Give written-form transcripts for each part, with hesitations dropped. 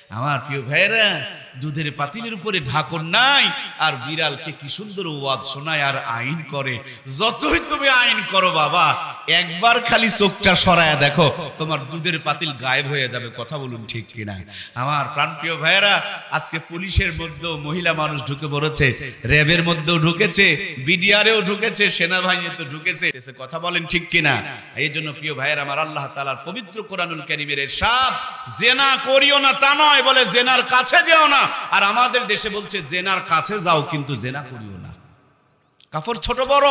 আমার প্রিয় ভাইরা, দুধের পাতিলের উপরে ঢাকন নাই, আর বিড়ালকে কি সুন্দর ওয়াজ শোনায় আর আইন করে। যতই তুমি আইন করো বাবা, একবার খালি চোখটা সরায়া দেখো, তোমার দুধের পাতিল গায়েব হয়ে যাবে। কথা বলুন ঠিক কিনা? আমার প্রাণপ্রিয় ভাইরা, আজকে পুলিশের মধ্যেও মহিলা মানুষ ঢুকে পড়েছে, র্যাবের মধ্যেও ঢুকেছে, বিডিআরেও ঢুকেছে, সেনাবাহিনীতে ঢুকেছে। কথা বলেন ঠিক কিনা? এই জন্য প্রিয় ভাইয়ের আমার, আল্লাহ তাআলার পবিত্র কোরআনুল কারীমের ইরশাদ, জেনা করিও না তা নয়, বলে জেনার কাছে যেও না। আর আমাদের দেশে বলছে জেনার কাছে যাও কিন্তু জেনা করিও না। কাফর ছোট বড়,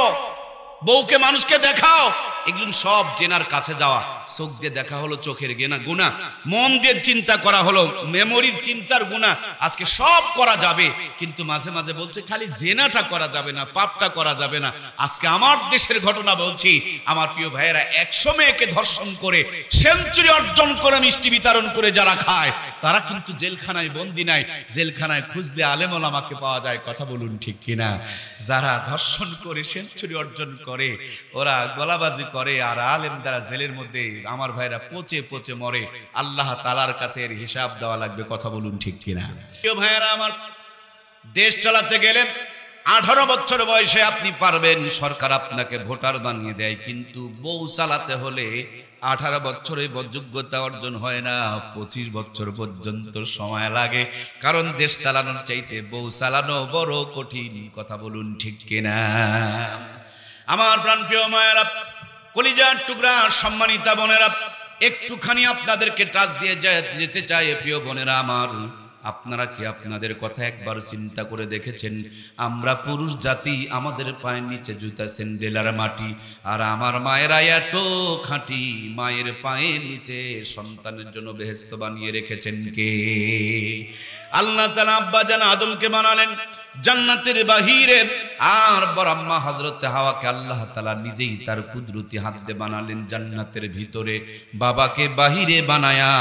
বউকে মানুষকে দেখাও, এগুলো সব জেনার কাছে যাওয়া। চোখ দিয়ে দেখা হলো চোখের গুনাহ, মন দিয়ে চিন্তা করা হলো মেমোরির চিন্তার গুনাহ। আজকে সব করা যাবে, কিন্তু মাঝে মাঝে বলছে খালি জেনাটা করা যাবে না, পাপটা করা যাবে না। আজকে আমার দেশের ঘটনা বলছি, আমার প্রিয় ভাইয়েরা, 100 মেয়েকে ধর্ষণ করে সেঞ্চুরি অর্জন করে মিষ্টি বিতরণ করে যারা খায়, তারা কিন্তু জেলখানায় বন্দি নাই। জেলখানায় খুঁজলে আলেম ওলামাকে পাওয়া যায়। কথা বলুন ঠিক কিনা? যারা ধর্ষণ করে সেঞ্চুরি অর্জন করে, ওরা গলাবাজি করে, আর আলেম দ্বারা জেলের মধ্যে আমার ভাইরা পচে পচে মরে। আল্লাহ তাআলার কাছে এর হিসাব দেওয়া লাগবে। কথা বলুন ঠিক কিনা? প্রিয় ভাইরা আমার, দেশ চালাতে গেলে 18 বছর বয়সে আপনি পারবেন, সরকার আপনাকে ভোটার বানিয়ে দেয়, কিন্তু বউ চালাতে হলে 18 বছরে যোগ্যতা অর্জন হয় না, 25 বছর পর্যন্ত সময় লাগে। কারণ দেশ চালানোর চাইতে বউ চালানো বড় কঠিন। কথা বলুন ঠিক কিনা? আমার প্রাণপ্রিয় মায়েরা, কলিজার টুকরা, সম্মানিতা বোনেরা, একটুখানি আপনাদেরকে টাচ দিয়ে যেতে চাই। প্রিয় বোনেরা আমার, আপনারা কি আপনাদের কথা একবার চিন্তা করে দেখেছেন? আমরা পুরুষ জাতি, আমাদের পায়ের নিচে জুতা, স্যান্ডেল আর মাটি, আর আমার মায়েরা এত খাঁটি, মায়ের পায়ের নিচে সন্তানের জন্য বেহেশত বানিয়ে রেখেছেন কে? আল্লাহ তাআলা আব্বা জান আদমকে বানালেন জান্নাতের বাহিরে, আর বড় আম্মা হযরত হাওয়াকে আল্লাহ তাআলা নিজেই তার কুদরতি হাত দিয়ে বানালেন জান্নাতের ভিতরে। বাবাকে বাহিরে বানায়া,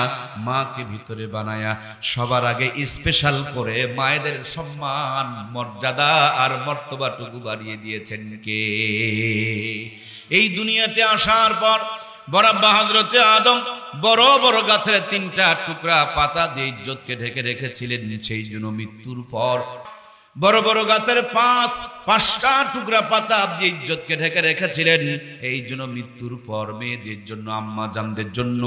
মাকে ভিতরে বানায়া, সবার আগে স্পেশাল করে মায়েদের সম্মান, মর্যাদা আর মর্তবাটুকু বাড়িয়ে দিয়েছেন কে? এই দুনিয়াতে আসার পর বড় আব্বা হযরতে আদম বড় বড় গাছের 3টা টুকরা পাতা দিয়ে ইজ্জতকে ঢেকে রেখেছিলেন। সেই জন্য মৃত্যুর পর বড় বড় গাছের 5টা টুকরা পাতা দিয়ে ইজ্জতকে ঢেকে রেখেছিলেন। এই জন্য মৃত্যুর পর মেয়েদের জন্য, আম্মা জানদের জন্য,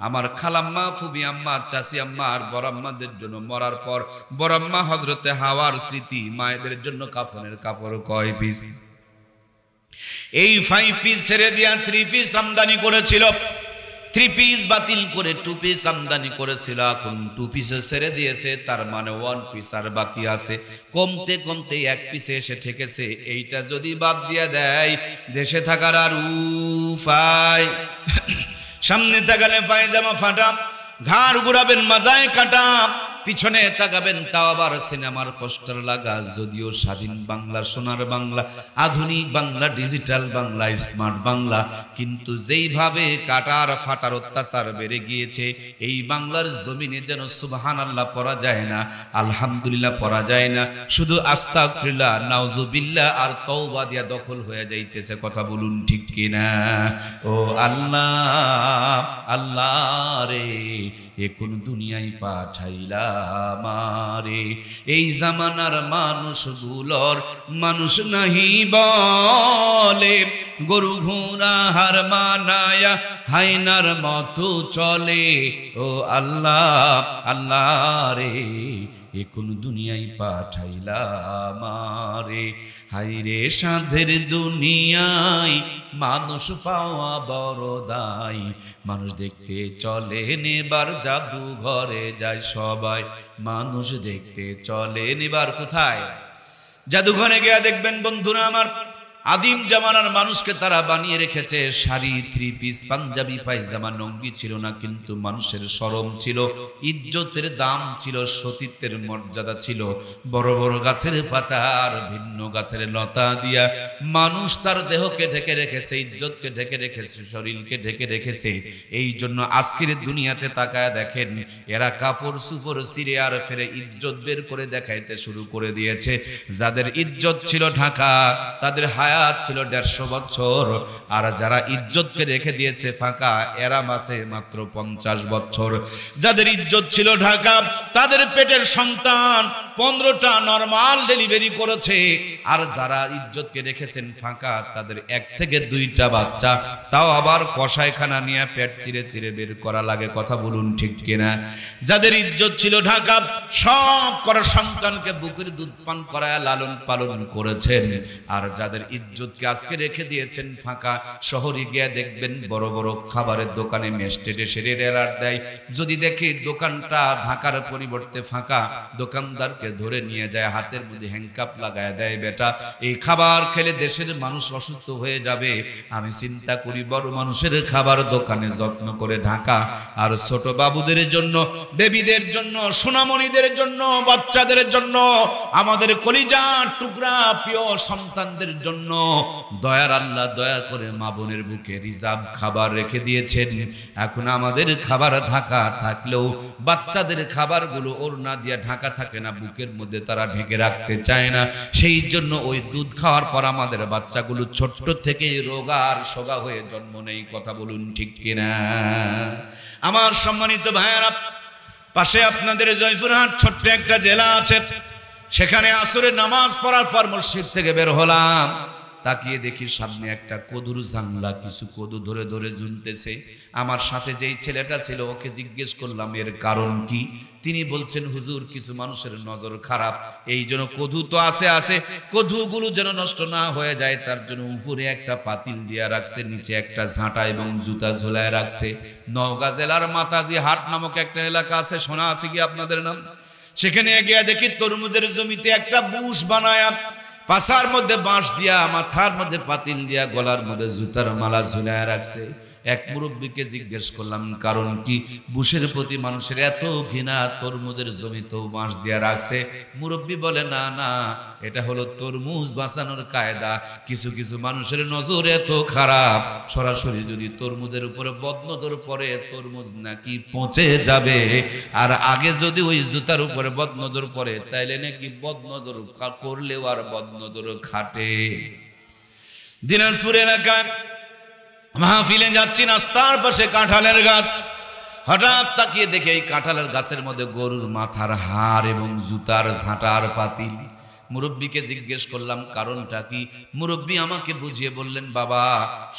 আমার খালাম্মা, ফুবি আম্মা, চাচি আম্মা আর বড় আম্মাদের জন্য মরার পর বড় আম্মা হযরতে হাওয়ার স্মৃতি মায়েদের জন্য কাফনের কাপড় কয় পিস? এই 5 পিস ছেড়ে দিয়া 3 পিস আমদানি করেছিল। 3 পিস বাতিল করে 2 পিস আমদানি করেছিল। এখন 2 পিস ছেড়ে দিয়েছে, তার মানে 1 পিস আর বাকি আছে। কমতে কমতে 1 পিসে এসে ঠেকেছে। এইটা যদি বাদ দিয়া দেয়, দেশে থাকার আর উপায়। সামনে তাকালে পায়জামা ফাটা, ঘাড় ঘুরাবেন মাজায় কাটা, পিছনে তাকাবেন তাও আবার সিনেমার পোস্টার লাগা। যদিও স্বাধীন বাংলা, সোনার বাংলা, আধুনিক বাংলা, ডিজিটাল বাংলা, স্মার্ট বাংলা, কিন্তু যেইভাবে কাটার ফাটার অত্যাচার বেড়ে গিয়েছে, এই বাংলার জমিনে যেন সুবহানাল্লাহ পড়া যায় না, আলহামদুলিল্লাহ পড়া যায় না, শুধু আস্তাগফিরুল্লাহ, নাউজুবিল্লাহ আর তওবা দিয়া দখল হয়ে যাইতেছে। কথা বলুন ঠিক কিনা? ও আল্লাহ, আল্লাহ রে, এ কোন দুনিয়ায় পাঠাইলা আমারে? এই জামানার মানুষগুলোর মানুষ নাহি বলে, গরু ঘোড়া হার মানায়া হাইনার মতো চলে। ও আল্লাহ, আল্লাহ রে, এ কোন দুনিয়ায় পাঠাইলা আমারে? হাইরে সাধের দুনিয়ায় মানুষ পাওয়া বড় দায়। মানুষ দেখতে চলে নেবার জাদু ঘরে যায় সবাই। মানুষ দেখতে চলে নেবার কোথায়? জাদুঘরে গিয়ে দেখবেন বন্ধুরা আমার, আদিম জামানার মানুষকে তারা বানিয়ে রেখেছে। শাড়ি, 3 পিস, পাঞ্জাবি, পায়জামা, লুঙ্গি ছিল না, কিন্তু মানুষের শরম ছিল, ইজ্জতের দাম ছিল, সতীত্বের মর্যাদা ছিল। বড় বড় গাছের পাতা আর ভিন্ন গাছের লতা দিয়া মানুষ তার দেহকে ঢেকে রেখেছে, ইজ্জতকে ঢেকে রেখেছে, শরীরকে ঢেকে রেখেছে। এই জন্য আজকের দুনিয়াতে তাকায় দেখেন, এরা কাপড় সুপড় ছিঁড়ে আর ফেরে ইজ্জত বের করে দেখাইতে শুরু করে দিয়েছে। যাদের ইজ্জত ছিল ঢাকা, তাদের হায় হায়াত ছিল 150 বছর, আর যারা ইজ্জতকে রেখে দিয়েছে ফাঁকা এরা মাসে মাত্র 50 বছর। যাদের ইজ্জত ছিল ঢাকা, তাদের পেটের সন্তান 15টা নরমাল ডেলিভারি করেছে, আর যারা ইজ্জতকে রেখেছেন ফাঁকা তাদের 1 থেকে 2টা বাচ্চা, তাও আবার কষাইখানা নিয়ে পেট চিরে চিরে বের করা লাগে। কথা বলুন ঠিক কিনা? যাদের ইজ্জত ছিল ঢাকা, সব করা সন্তানকে বুকের দুধ পান করায় লালন পালন করেছেন, আর যাদের ইজ্জতকে আজকে রেখে দিয়েছেন ফাঁকা, শহরে গিয়ে দেখবেন বড় বড় খাবারের দোকানে মেস্টেটে সেরের এলার দেয়। যদি দেখি দোকানটা ঢাকার পরিবর্তে ফাঁকা, দোকানদারকে ধরে নিয়ে যায়, হাতের মধ্যে হ্যান্ডকাপ লাগায় দেয়, বেটা এই খাবার খেলে দেশের মানুষ অসুস্থ হয়ে যাবে। আমি চিন্তা করি বড় মানুষের খাবার দোকানে যত্ন করে ঢাকা, আর ছোট বাবুদের জন্য, বেবিদের জন্য, সোনামণিদের জন্য, বাচ্চাদের জন্য, আমাদের কলিজার টুকরা প্রিয় সন্তানদের জন্য দয়ার আল্লাহ দয়া করে মা বোনের বুকে রিজার্ভ খাবার রেখে দিয়েছেন। এখন আমাদের খাবার ঢাকা থাকলেও বাচ্চাদের খাবারগুলো ওড়না দিয়ে ঢাকা থাকে না, বুকের মধ্যে তারা ঢেকে রাখতে চায় না। সেই জন্য ওই দুধ খাওয়ার পর আমাদের বাচ্চাগুলো ছোট্ট থেকেই রোগার সোগা হয়ে জন্ম নেই। কথা বলুন ঠিক কিনা? আমার সম্মানিত ভাইয়েরা, পাশে আপনাদের জয়পুরহাট ছোট্ট একটা জেলা আছে, সেখানে আসরের নামাজ পড়ার পর মসজিদ থেকে বের হলাম, তাকিয়ে দেখি সামনে একটা কদুর জানলা, কিছু কদু ধরে ধরে ঝুলতেছে। আমার সাথে যেই ছেলেটা ছিল ওকে জিজ্ঞেস করলাম এর কারণ কি। তিনি বলছেন, হুজুর কিছু মানুষের নজর খারাপ, এই জন্য কদু তো আছে, কদুগুলো যেন নষ্ট না হয়ে যায় তার জন্য উপরে একটা পাতিল দিয়া রাখছে, নিচে একটা ঝাঁটা এবং জুতা ঝোলায় রাখছে। নওগাঁ জেলার মাতাজি হাট নামক একটা এলাকা আছে, শোনা আছে কি আপনাদের নাম? সেখানে গিয়ে দেখি তরমুজের জমিতে একটা বুশ বানায়া, পাছার মধ্যে বাঁশ দিয়া, মাথার মধ্যে পাতিল দিয়া, গলার মধ্যে জুতার মালা ঝুলায় রাখছে। এক মুরব্বীকে জিজ্ঞেস করলাম কারণ কি, বুশের প্রতি মানুষের এত ঘৃণা, তরমুজের জমিতেও বাঁশ দিয়া রাখছে। মুরব্বী বলে, না না, এটা হলো তরমুজ বাঁচানোর কায়দা। কিছু কিছু মানুষের নজর এত খারাপ, সরাসরি যদি তরমুজের উপরে বদনজর পড়ে তরমুজ নাকি পচে যাবে, আর আগে যদি ওই জুতার উপরে বদনজর পড়ে তাইলে নাকি বদনজর করলেও আর বদনজর খাটে। দিনাজপুর এলাকায় মাহফিলে যাচ্ছি, রাস্তার পাশে কাঁঠালের গাছ, হঠাৎ তাকিয়ে দেখে এই কাঁঠালের গাছের মধ্যে গরুর মাথার হাড় এবং জুতার ঝাঁটার পাতিল। মুরব্বীকে জিজ্ঞেস করলাম কারণটা কি। মুরব্বী আমাকে বুঝিয়ে বললেন, বাবা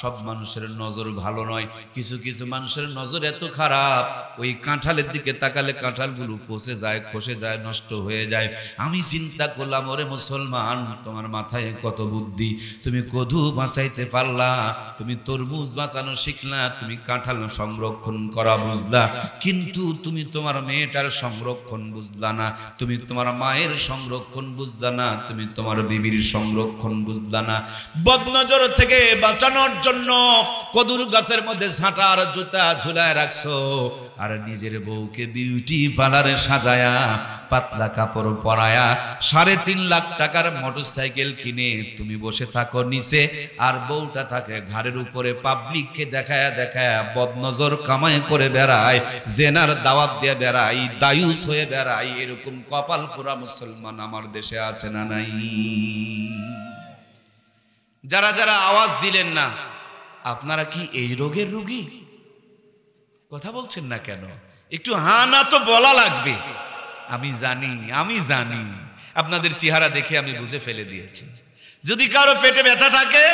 সব মানুষের নজর ভালো নয়, কিছু কিছু মানুষের নজর এত খারাপ, ওই কাঁঠালের দিকে তাকালে কাঁঠালগুলো পচে যায়, খসে যায়, নষ্ট হয়ে যায়। আমি চিন্তা করলাম, ওরে মুসলমান, তোমার মাথায় কত বুদ্ধি, তুমি কদু বাঁচাইতে পারলা, তুমি তরমুজ বাঁচানো শিখলা, তুমি কাঁঠাল সংরক্ষণ করা বুঝলা, কিন্তু তুমি তোমার মেয়েটার সংরক্ষণ বুঝলা না, তুমি তোমার মায়ের সংরক্ষণ বুঝলা না, তুমি তোমার বিবির সংরক্ষণ বুঝলা না। বদনজর থেকে বাঁচানোর জন্য কদুর গাছের মধ্যে ঝাঁটার জুতা ঝুলায় রাখছো, আর নিজের বউকে বিউটি পার্লারে সাজায়া, পাতলা কাপড় পরায়া, 3.5 লাখ টাকার মোটরসাইকেল কিনে তুমি বসে থাকো নিচে, আর বউটা থাকে ঘাড়ের উপরে, পাবলিককে দেখায়া দেখায়া বদনজর কামাই করে বেড়ায়, জেনার দাওয়াত দিয়ে বেড়ায়, দায়ুস হয়ে বেড়ায়। এরকম কপাল পোড়া মুসলমান আমার দেশে আছে না নাই? যারা যারা আওয়াজ দিলেন না, আপনারা কি এই রোগের রোগী? কথা বলছেন না কেন? একটু হ্যাঁ না তো বলা লাগবে। আমি জানি আপনাদের চেহারা দেখে আমি বুঝে ফেলে দিয়েছি। যদি কারো পেটে ব্যথা থাকে,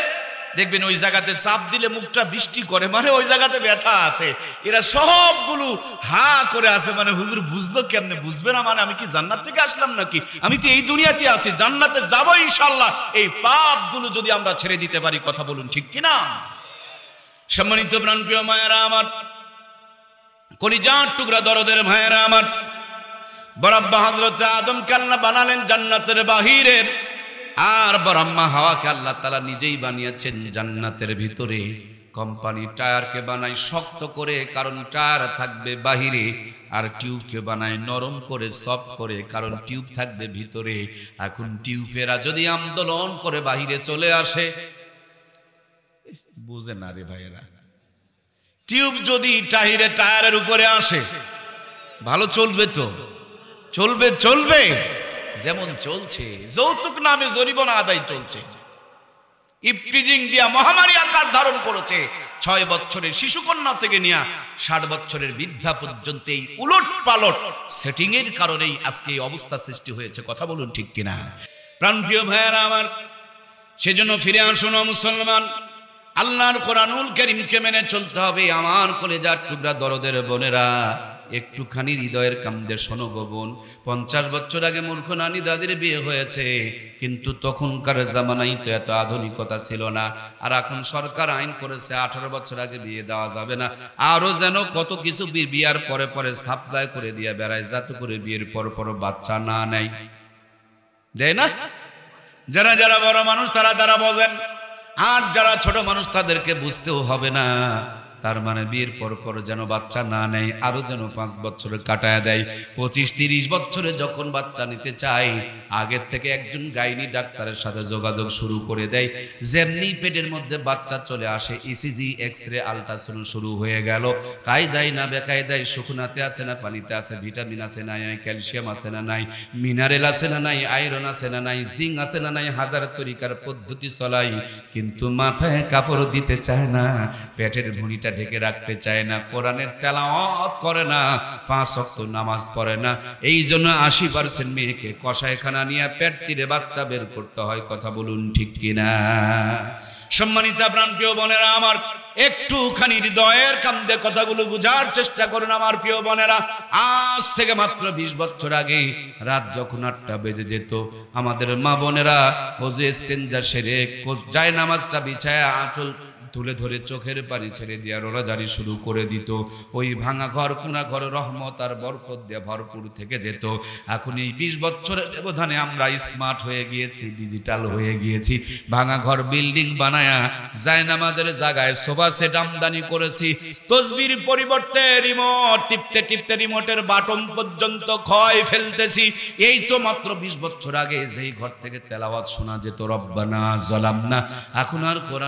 দেখবেন ওই জায়গাতে চাপ দিলে মুখটা বৃষ্টি করে, মানে ওই জায়গাতে ব্যথা আছে। এরা সবগুলো হা করে আছে, মানে হুজুর বুঝলো কেমনে? বুঝবে না মানে আমি কি জান্নাত থেকে আসলাম নাকি? আমি তো এই দুনিয়াতে আছি, জান্নাতে যাবো ইনশাআল্লাহ। এই পাপগুলো যদি আমরা ছেড়ে দিতে পারি, কথা বলুন ঠিক কিনা? সম্মানিত প্রাণপ্রিয় মায়েরা আমার, কলিজার টুকরা দরদের ভাইয়েরা আমার, বরাব্বা হযরত আদমকে আল্লাহ বানালেন জান্নাতের বাহিরে, আর বরাম্মা হাওয়াকে আল্লাহ তাআলা নিজেই বানিয়েছেন জান্নাতের ভিতরে। কোম্পানি টায়ারকে বানায় শক্ত করে, কারণ টায়ার থাকবে বাহিরে, আর টিউবকে বানায় নরম করে, সফট করে, কারণ টিউব থাকবে ভিতরে। এখন টিউবেরা যদি আন্দোলন করে বাহিরে চলে আসে, বুঝে না রে ভাইয়েরা, টিউব যদি টায়ারের উপরে আসে, ভালো চলবে তো? চলবে যেমন চলছে, যৌতুক নামে জরিমানা আদায় চলছে। ইফটিজিং দিয়া মহামারী আকার ধারণ করেছে। 6 বছরের শিশুকন্যা থেকে নিয়ে 60 বছরের বৃদ্ধা পর্যন্ত এই উলট পালট সেটিং এর কারণেই আজকে এই অবস্থা সৃষ্টি হয়েছে। কথা বলুন ঠিক কিনা? প্রাণপ্রিয় ভাইয়েরা আমার, সেজন্য ফিরে আসুন মুসলমান, আল্লাহর কোরআনুল কারীমকে মেনে চলতে হবে। আমার কলেজার টুকরা দরদের বোনেরা, একটুখানি হৃদয়ের কামদে শোনো গো বোন। 50 বছর আগে মূর্খ নানি দাদির বিয়ে হয়েছে, কিন্তু তখনকার জামানায় তো এত আধুনিকতা ছিল না। আর এখন সরকার আইন করেছে 18 বছর আগে বিয়ে দেওয়া যাবে না। আরো যেন কত কিছু বিয়ার পরে পরে সাপ্লাই করে দিয়ে বেড়ায়, যাতে করে বিয়ের পর পর বাচ্চা না নেয়, দেয় না? যারা যারা বড় মানুষ তারা তারা বোঝেন, আর যারা ছোট মানুষ তাদেরকে বুঝতেও হবে না। তার মানে বিয়ের পর পর যেন বাচ্চা না নেয়, আরো যেন 5 বছরে কাটায় দেয়। 25-30 বছরে যখন বাচ্চা নিতে চায়, আগের থেকে একজন গাইনি ডাক্তারের সাথে যোগাযোগ শুরু করে দেয়। যেমনি পেটের মধ্যে বাচ্চা চলে আসে, ইসিজি, এক্সরে, আলট্রাসাউন্ড শুরু হয়ে গেল। কায়দায় না বেকায়দায়, শুকনাতে আছে না পানিতে আছে, ভিটামিন আছে না নাই, ক্যালসিয়াম আছে না নাই, মিনারেল আছে না নাই, আয়রন আছে না নাই, জিঙ্ক আছে না নাই, হাজার তরিকার পদ্ধতি চলাই, কিন্তু মাথায় কাপড় দিতে চায় না, পেটের ভুঁড়িটা ঢেকে রাখতে চায় না, কোরআনের তেলাওয়াত করে না, 5 ওয়াক্ত নামাজ পড়ে না। এই জন্য 80% মেয়েকে কসাইখানা নিয়ে পেট চিরে বাচ্চা বের করতে হয়। কথা বলুন ঠিক কিনা? সম্মানিত প্রাণপ্রিয় বোনেরা আমার, একটুখানি হৃদয়ের কান্দে কথাগুলো বুঝার চেষ্টা করুন আমার প্রিয় বোনেরা। আজ থেকে মাত্র 20 বছর আগে রাত যখন 8টা বেজে যেত, আমাদের মা বোনেরা ওযু ইস্তেনজা সেরে যায় নামাজটা বিছায় আঁচল তুলে ধরে চোখের পানি ছেড়ে দিয়ে রোজারি শুরু করে দিত। ওই ভাঙা ঘর, কোনা ঘর রহমত আর বরকত দিয়ে ভরপুর থেকে যেত। এখন এই 20 বছরের ব্যবধানে আমরা স্মার্ট হয়ে গিয়েছি, ডিজিটাল হয়ে গিয়েছি। ভাঙা ঘর বিল্ডিং বানায়া জায়নামাজের জায়গায় সোফা সেট আমদানি করেছি। তসবির পরিবর্তে রিমোট টিপতে টিপতে রিমোটের বাটন পর্যন্ত ক্ষয় ফেলতেছি। এই তো মাত্র 20 বছর আগে যেই ঘর থেকে তেলাওয়াত শোনা যেত রব্বানা জালামনা, এখন আর কোরআন